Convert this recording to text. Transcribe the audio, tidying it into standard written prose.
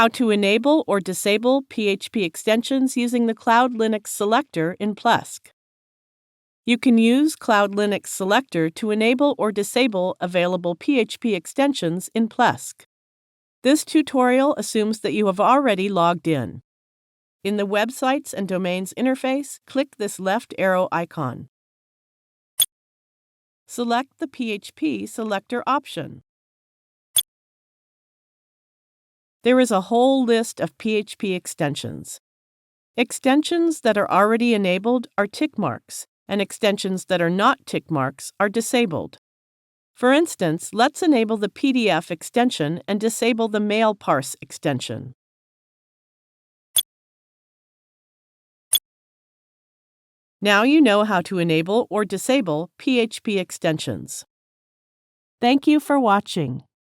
How to enable or disable PHP extensions using the CloudLinux Selector in Plesk. You can use CloudLinux Selector to enable or disable available PHP extensions in Plesk. This tutorial assumes that you have already logged in. In the Websites and Domains interface, click this left arrow icon. Select the PHP Selector option. There is a whole list of PHP extensions. Extensions that are already enabled are tick marks, and extensions that are not tick marks are disabled. For instance, let's enable the PDF extension and disable the mail parse extension. Now you know how to enable or disable PHP extensions. Thank you for watching.